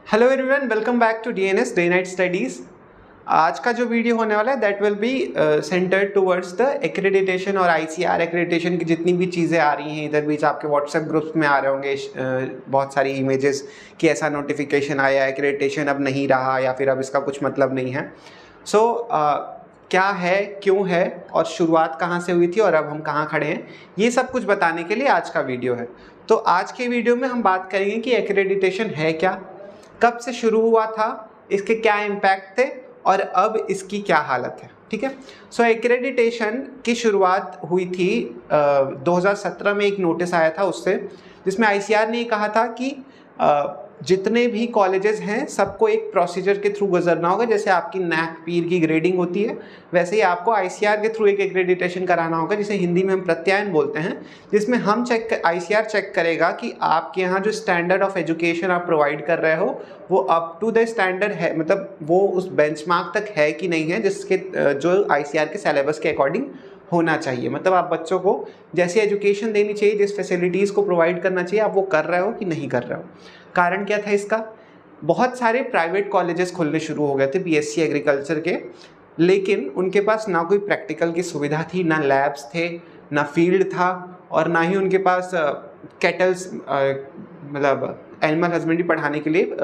Hello everyone, welcome back to DNS day night studies. आज का जो वीडियो होने वाला है that will be centred towards the accreditation और आईसीआर एक्रेडिटेशन की जितनी भी चीज़ें आ रही हैं। इधर बीच आपके व्हाट्सएप ग्रुप्स में आ रहे होंगे बहुत सारी इमेजेस कि ऐसा नोटिफिकेशन आया, एक्रेडिटेशन अब नहीं रहा या फिर अब इसका कुछ मतलब नहीं है। क्या है, क्यों है और शुरुआत कहाँ से हुई थी और अब हम कहाँ खड़े हैं, ये सब कुछ बताने के लिए आज का वीडियो है। तो आज के वीडियो में हम बात करेंगे कि एक्रेडिटेशन है क्या, कब से शुरू हुआ था, इसके क्या इम्पैक्ट थे और अब इसकी क्या हालत है। ठीक है। सो एक्रेडिटेशन की शुरुआत हुई थी 2017 में। एक नोटिस आया था उससे, जिसमें आईसीआर ने कहा था कि जितने भी कॉलेजेस हैं सबको एक प्रोसीजर के थ्रू गुजरना होगा। जैसे आपकी नैक पीर की ग्रेडिंग होती है, वैसे ही आपको आईसीआर के थ्रू एक एक्रेडिटेशन कराना होगा, जिसे हिंदी में हम प्रत्यायन बोलते हैं, जिसमें आईसीआर चेक करेगा कि आपके यहाँ जो स्टैंडर्ड ऑफ एजुकेशन आप प्रोवाइड कर रहे हो वो अप टू द स्टैंडर्ड है, मतलब वो उस बेंचमार्क तक है कि नहीं है, जिसके जो आईसीआर के सिलेबस के अकॉर्डिंग होना चाहिए। मतलब आप बच्चों को जैसी एजुकेशन देनी चाहिए, जिस फैसिलिटीज़ को प्रोवाइड करना चाहिए, आप वो कर रहे हो कि नहीं कर रहे हो। कारण क्या था इसका? बहुत सारे प्राइवेट कॉलेजेस खुलने शुरू हो गए थे बीएससी एग्रीकल्चर के, लेकिन उनके पास ना कोई प्रैक्टिकल की सुविधा थी, ना लैब्स थे, ना फील्ड था, और ना ही उनके पास कैटल्स मतलब एनिमल हस्बेंड्री पढ़ाने के लिए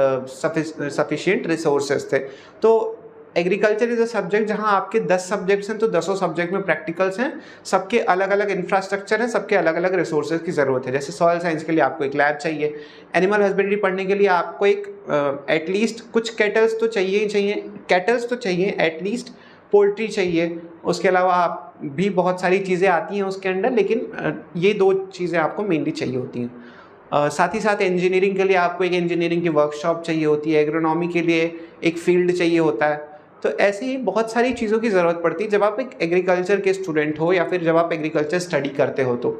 सफिशिएंट रिसोर्सेज थे। तो एग्रीकल्चर इज़ अ सब्जेक्ट जहाँ आपके 10 सब्जेक्ट्स हैं तो 10 सब्जेक्ट में प्रैक्टिकल्स हैं, सबके अलग अलग इंफ्रास्ट्रक्चर हैं, सबके अलग अलग रिसोर्सेज की ज़रूरत है। जैसे सॉइल साइंस के लिए आपको एक लैब चाहिए, एनिमल हस्बेंड्री पढ़ने के लिए आपको एक एटलीस्ट कुछ कैटल्स तो चाहिए ही चाहिए, कैटल्स तो चाहिए एटलीस्ट, पोल्ट्री चाहिए, उसके अलावा आप भी बहुत सारी चीज़ें आती हैं उसके अंदर, लेकिन ये 2 चीज़ें आपको मेनली चाहिए होती हैं। साथ ही साथ इंजीनियरिंग के लिए आपको एक इंजीनियरिंग की वर्कशॉप चाहिए होती है, एग्रोनॉमी के लिए एक फील्ड चाहिए होता है। तो ऐसे ही बहुत सारी चीज़ों की ज़रूरत पड़ती है जब आप एक एग्रीकल्चर के स्टूडेंट हो या फिर जब आप एग्रीकल्चर स्टडी करते हो। तो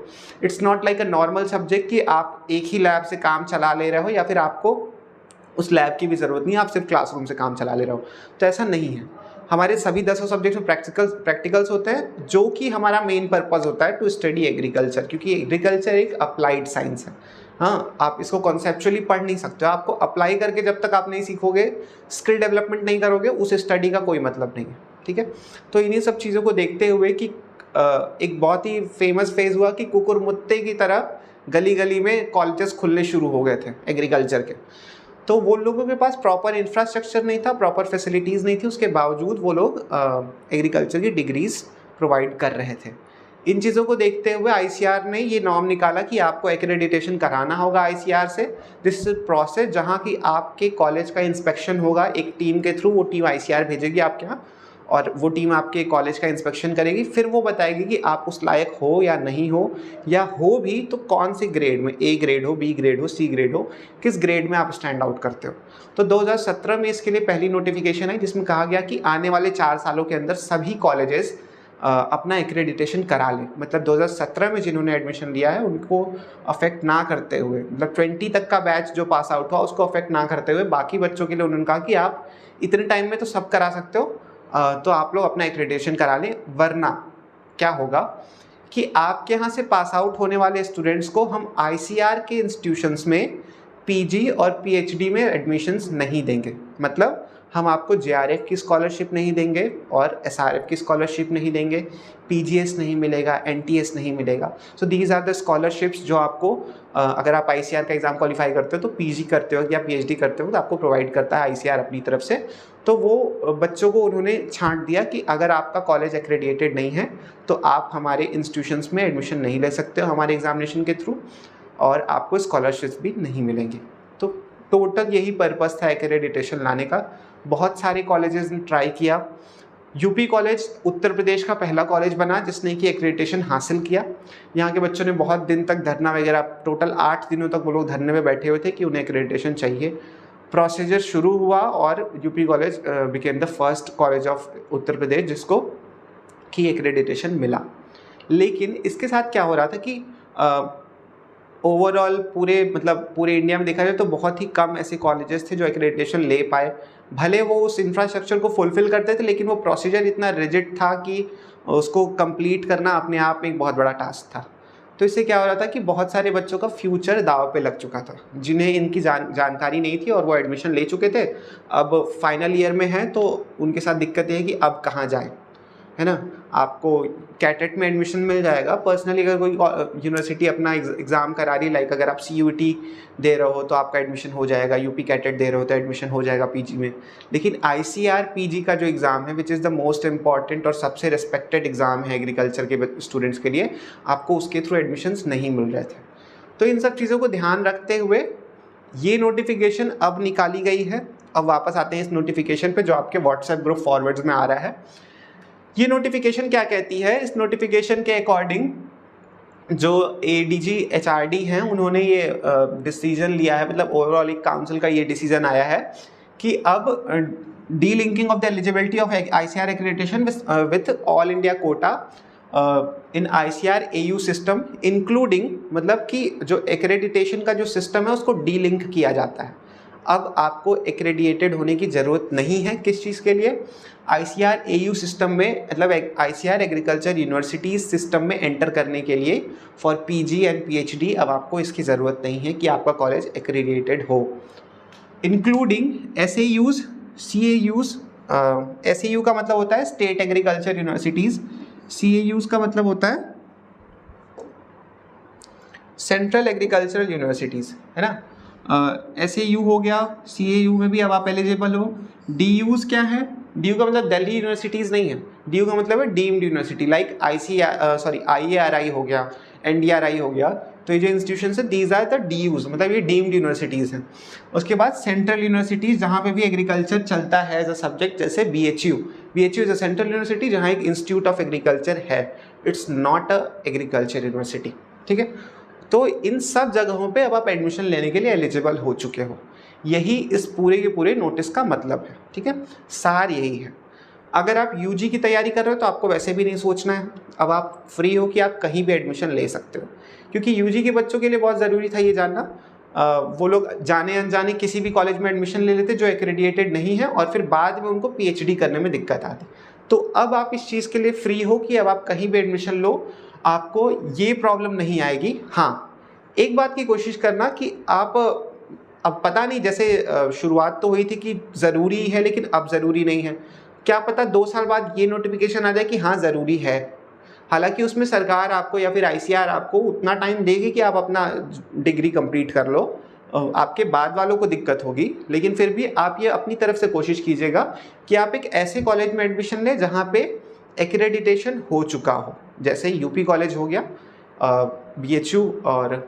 it's not like a normal subject कि आप एक ही लैब से काम चला ले रहे हो या फिर आपको उस लैब की भी ज़रूरत नहीं है, आप सिर्फ क्लासरूम से काम चला ले रहे हो। तो ऐसा नहीं है। हमारे सभी 10 सब्जेक्ट्स में प्रैक्टिकल्स होते हैं, जो कि हमारा मेन पर्पज़ होता है टू स्टडी एग्रीकल्चर, क्योंकि एग्रीकल्चर एक अप्लाइड साइंस है। हाँ, आप इसको कॉन्सेप्चुअली पढ़ नहीं सकते हो, आपको अप्लाई करके जब तक आप नहीं सीखोगे, स्किल डेवलपमेंट नहीं करोगे, उस स्टडी का कोई मतलब नहीं है। ठीक है। तो इन्हीं सब चीज़ों को देखते हुए कि एक बहुत ही फेमस फेज़ हुआ कि कुकुरमुत्ते की तरह गली गली में कॉलेजेस खुलने शुरू हो गए थे एग्रीकल्चर के। तो वो लोगों के पास प्रॉपर इंफ्रास्ट्रक्चर नहीं था, प्रॉपर फैसिलिटीज़ नहीं थी, उसके बावजूद वो लोग एग्रीकल्चर की डिग्रीज प्रोवाइड कर रहे थे। इन चीज़ों को देखते हुए आईसीआर ने ये नॉर्म निकाला कि आपको एक्रेडिटेशन कराना होगा आईसीआर से। दिस प्रोसेस जहाँ की आपके कॉलेज का इंस्पेक्शन होगा एक टीम के थ्रू, वो टीम आईसीआर भेजेगी आपके यहाँ और वो टीम आपके कॉलेज का इंस्पेक्शन करेगी, फिर वो बताएगी कि आप उस लायक हो या नहीं हो, या हो भी तो कौन से ग्रेड में, ए ग्रेड हो, बी ग्रेड हो, सी ग्रेड हो, किस ग्रेड में आप स्टैंड आउट करते हो। तो 2017 में इसके लिए पहली नोटिफिकेशन आई, जिसमें कहा गया कि आने वाले 4 सालों के अंदर सभी कॉलेजेस अपना एक्रेडिटेशन करा लें। मतलब 2017 में जिन्होंने एडमिशन लिया है उनको अफेक्ट ना करते हुए, मतलब 20 तक का बैच जो पास आउट हुआ उसको अफेक्ट ना करते हुए, बाकी बच्चों के लिए उन्होंने कहा कि आप इतने टाइम में तो सब करा सकते हो, तो आप लोग अपना एक्रेडिटेशन करा लें। वरना क्या होगा कि आपके यहाँ से पास आउट होने वाले स्टूडेंट्स को हम आईसीआर के इंस्टीट्यूशंस में पीजी और पीएचडी में एडमिशन्स नहीं देंगे। मतलब हम आपको जेआरएफ की स्कॉलरशिप नहीं देंगे और एसआरएफ की स्कॉलरशिप नहीं देंगे, पीजीएस नहीं मिलेगा, एनटीएस नहीं मिलेगा। So these are the scholarships जो आपको अगर आप आईसीआर का एग्ज़ाम क्वालिफाई करते हो तो पीजी करते हो या पीएचडी करते हो तो आपको प्रोवाइड करता है आईसीआर अपनी तरफ से। तो वो बच्चों को उन्होंने छांट दिया कि अगर आपका कॉलेज एक्रेडिटेड नहीं है तो आप हमारे इंस्टीट्यूशंस में एडमिशन नहीं ले सकते हो हमारे एग्जामिनेशन के थ्रू, और आपको स्कॉलरशिप्स भी नहीं मिलेंगे। तो टोटल यही पर्पस था एक्रेडिटेशन लाने का। बहुत सारे कॉलेजेस ने ट्राई किया। यूपी कॉलेज उत्तर प्रदेश का पहला कॉलेज बना जिसने कि एक्रेडिटेशन हासिल किया। यहाँ के बच्चों ने बहुत दिन तक धरना वगैरह, टोटल 8 दिनों तक वो लोग धरने में बैठे हुए थे कि उन्हें एक्रेडिटेशन चाहिए। प्रोसीजर शुरू हुआ और UP college became the first college of Uttar Pradesh जिसको की एक्रेडिटेशन मिला। लेकिन इसके साथ क्या हो रहा था कि ओवरऑल पूरे इंडिया में देखा जाए तो बहुत ही कम ऐसे कॉलेजेस थे जो एक्रेडिटेशन ले पाए। भले वो उस इंफ्रास्ट्रक्चर को फुलफिल करते थे, लेकिन वो प्रोसीजर इतना रिजिड था कि उसको कंप्लीट करना अपने आप में एक बहुत बड़ा टास्क था। तो इससे क्या हो रहा था कि बहुत सारे बच्चों का फ्यूचर दाव पे लग चुका था, जिन्हें इनकी जानकारी नहीं थी और वो एडमिशन ले चुके थे, अब फाइनल ईयर में हैं तो उनके साथ दिक्कत ये है कि अब कहाँ जाएं, है ना। आपको कैटेट में एडमिशन मिल जाएगा। पर्सनली अगर कोई यूनिवर्सिटी अपना एग्ज़ाम करा रही, लाइक अगर आप CUET दे रहे हो तो आपका एडमिशन हो जाएगा, यूपी कैटेट दे रहे हो तो एडमिशन हो जाएगा PG में। लेकिन ICAR PG का जो एग्ज़ाम है, which is the most important और सबसे रिस्पेक्टेड एग्ज़ाम है एग्रीकल्चर के स्टूडेंट्स के लिए, आपको उसके थ्रू एडमिशन्स नहीं मिल रहे थे। तो इन सब चीज़ों को ध्यान रखते हुए ये नोटिफिकेशन अब निकाली गई है। अब वापस आते हैं इस नोटिफिकेशन पे जो आपके व्हाट्सएप ग्रुप फॉरवर्ड्स में आ रहा है। ये नोटिफिकेशन क्या कहती है? इस नोटिफिकेशन के अकॉर्डिंग जो ADG HRD हैं उन्होंने ये डिसीजन लिया है, मतलब ओवरऑल एक काउंसिल का ये डिसीजन आया है कि अब D linking of the eligibility of ICAR accreditation with all India Kota in ICAR AU system including, मतलब कि जो एक्रेडिटेशन का जो सिस्टम है उसको डी लिंक किया जाता है। अब आपको एक्रेडिटेड होने की ज़रूरत नहीं है। किस चीज़ के लिए? ICAR AU सिस्टम में, मतलब ICAR एग्रीकल्चर यूनिवर्सिटीज़ सिस्टम में एंटर करने के लिए फॉर PG एंड PhD अब आपको इसकी ज़रूरत नहीं है कि आपका कॉलेज एक्रेडिटेड हो। इंक्लूडिंग SAUs, CAUs, SAU का मतलब होता है स्टेट एग्रीकल्चर यूनिवर्सिटीज़, CAUs का मतलब होता है सेंट्रल एग्रीकल्चरल यूनिवर्सिटीज़, है ना। SAU हो गया, CAU में भी अब आप एलिजिबल हो। DUs क्या है? DU का मतलब दिल्ली यूनिवर्सिटीज़ नहीं है, DU का मतलब है डीम्ड यूनिवर्सिटी, लाइक IARI हो गया, NDRI हो गया। तो ये जो इंस्टीट्यूशन है दीज आर द DUs, मतलब ये डीम्ड यूनिवर्सिटीज़ हैं। उसके बाद सेंट्रल यूनिवर्सिटीज़ जहाँ पे भी एग्रीकल्चर चलता है एज अ सब्जेक्ट, जैसे BHU is a central university जहाँ एक इंस्टीट्यूट ऑफ एग्रीकल्चर है, it's not a agriculture university, ठीक है। तो इन सब जगहों पे अब आप एडमिशन लेने के लिए एलिजिबल हो चुके हो। यही इस पूरे के पूरे नोटिस का मतलब है, ठीक है। सार यही है। अगर आप UG की तैयारी कर रहे हो तो आपको वैसे भी नहीं सोचना है, अब आप फ्री हो कि आप कहीं भी एडमिशन ले सकते हो, क्योंकि UG के बच्चों के लिए बहुत ज़रूरी था ये जानना। वो लोग जाने अनजाने किसी भी कॉलेज में एडमिशन ले लेते जो एक्रेडिटेड नहीं है और फिर बाद में उनको PhD करने में दिक्कत आती। तो अब आप इस चीज़ के लिए फ्री हो कि अब आप कहीं भी एडमिशन लो, आपको ये प्रॉब्लम नहीं आएगी। हाँ, एक बात की कोशिश करना कि आप, अब पता नहीं, जैसे शुरुआत तो हुई थी कि ज़रूरी है लेकिन अब ज़रूरी नहीं है, क्या पता 2 साल बाद ये नोटिफिकेशन आ जाए कि हाँ ज़रूरी है। हालांकि उसमें सरकार आपको या फिर ICAR आपको उतना टाइम देगी कि आप अपना डिग्री कंप्लीट कर लो, आपके बाद वालों को दिक्कत होगी, लेकिन फिर भी आप ये अपनी तरफ से कोशिश कीजिएगा कि आप एक ऐसे कॉलेज में एडमिशन लें जहाँ पे एक्रेडिटेशन हो चुका हो, जैसे UP कॉलेज हो गया, BHU, और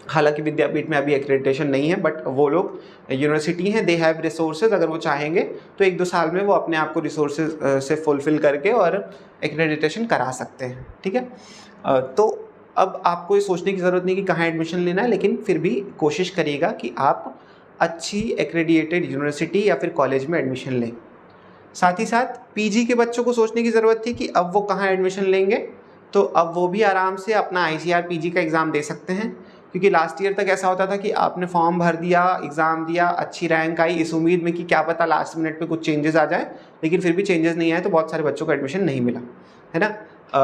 हालांकि विद्यापीठ में अभी एक्रेडिटेशन नहीं है, बट वो लोग यूनिवर्सिटी हैं, दे हैव रिसोर्सेज, अगर वो चाहेंगे तो 1-2 साल में वो अपने आप को रिसोर्सेज से फुलफिल करके और एक्रेडिटेशन करा सकते हैं, ठीक है। तो अब आपको ये सोचने की ज़रूरत नहीं कि कहाँ एडमिशन लेना है, लेकिन फिर भी कोशिश करिएगा कि आप अच्छी एक्रेडिटेड यूनिवर्सिटी या फिर कॉलेज में एडमिशन लें। साथ ही साथ PG के बच्चों को सोचने की ज़रूरत थी कि अब वो कहाँ एडमिशन लेंगे, तो अब वो भी आराम से अपना ICAR PG का एग्ज़ाम दे सकते हैं, क्योंकि लास्ट ईयर तक ऐसा होता था कि आपने फॉर्म भर दिया, एग्ज़ाम दिया, अच्छी रैंक आई, इस उम्मीद में कि क्या पता लास्ट मिनट पे कुछ चेंजेस आ जाए, लेकिन फिर भी चेंजेस नहीं आए तो बहुत सारे बच्चों को एडमिशन नहीं मिला, है ना।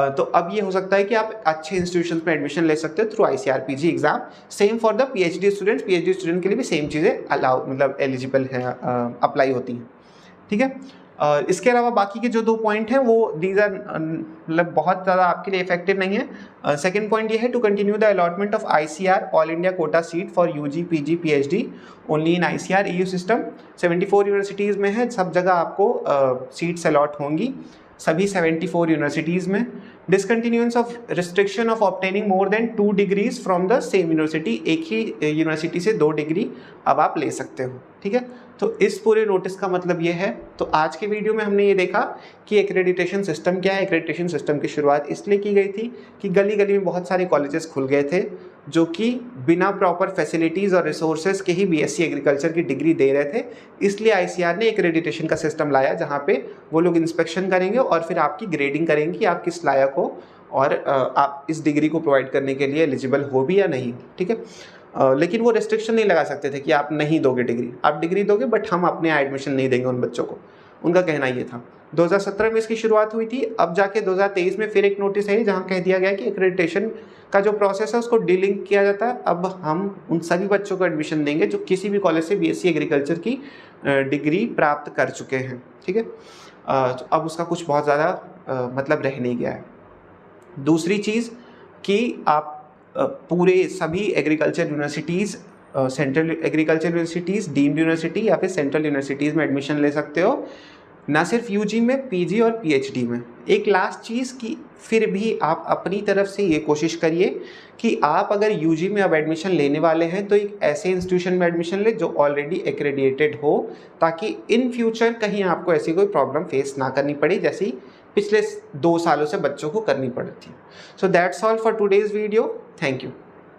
तो अब ये हो सकता है कि आप अच्छे इंस्टीट्यूशन में एडमिशन ले सकते हो through ICAR PG exam. Same for the PhD students, PhD student के लिए भी सेम चीज़ें अलाउ, मतलब एलिजिबल है, अप्लाई होती हैं, ठीक है। इसके अलावा बाकी के जो 2 पॉइंट हैं वो दीज आर, मतलब बहुत ज़्यादा आपके लिए इफेक्टिव नहीं है। सेकंड पॉइंट ये है, to continue the allotment of ICAR all India quota seat for UG PG PhD only in ICAR EU system. 74 universities में है, सब जगह आपको सीट्स अलॉट होंगी, सभी 74 यूनिवर्सिटीज़ में। Discontinuance of restriction of obtaining more than 2 degrees from the same university, एक ही यूनिवर्सिटी से 2 डिग्री अब आप ले सकते हो, ठीक है। तो इस पूरे नोटिस का मतलब ये है। तो आज के वीडियो में हमने ये देखा कि एक्रेडिटेशन सिस्टम क्या है। एक्रेडिटेशन सिस्टम की शुरुआत इसलिए की गई थी कि गली गली में बहुत सारे कॉलेजेस खुल गए थे जो कि बिना प्रॉपर फैसिलिटीज़ और रिसोर्सेज के ही BSc एग्रीकल्चर की डिग्री दे रहे थे। इसलिए ICAR ने एक्रेडिटेशन का सिस्टम लाया जहाँ पे वो लोग इंस्पेक्शन करेंगे और फिर आपकी ग्रेडिंग करेंगे कि आप किस लायक हो और आप इस डिग्री को प्रोवाइड करने के लिए एलिजिबल हो भी या नहीं, ठीक है। लेकिन वो रेस्ट्रिक्शन नहीं लगा सकते थे कि आप नहीं दोगे डिग्री, आप डिग्री दोगे बट हम अपने एडमिशन नहीं देंगे उन बच्चों को। उनका कहना ये था। 2017 में इसकी शुरुआत हुई थी, अब जाके 2023 में फिर एक नोटिस है जहाँ कह दिया गया कि एक्रेडिटेशन का जो प्रोसेस है उसको डीलिंक किया जाता है। अब हम उन सभी बच्चों को एडमिशन देंगे जो किसी भी कॉलेज से बीएससी एग्रीकल्चर की डिग्री प्राप्त कर चुके हैं, ठीक है। तो अब उसका कुछ बहुत ज़्यादा मतलब रह नहीं गया है। दूसरी चीज़ कि आप पूरे सभी agriculture universities, central agriculture universities, deemed university या फिर सेंट्रल यूनिवर्सिटीज़ में एडमिशन ले सकते हो, ना सिर्फ यूजी में, पीजी और पीएचडी में। एक लास्ट चीज़ कि फिर भी आप अपनी तरफ से ये कोशिश करिए कि आप अगर यूजी में अब एडमिशन लेने वाले हैं तो एक ऐसे इंस्टीट्यूशन में एडमिशन ले जो ऑलरेडी एक्रेडिटेड हो, ताकि इन फ्यूचर कहीं आपको ऐसी कोई प्रॉब्लम फेस ना करनी पड़े जैसी पिछले 2 सालों से बच्चों को करनी पड़ी थी। So that's all for today's video. Thank you.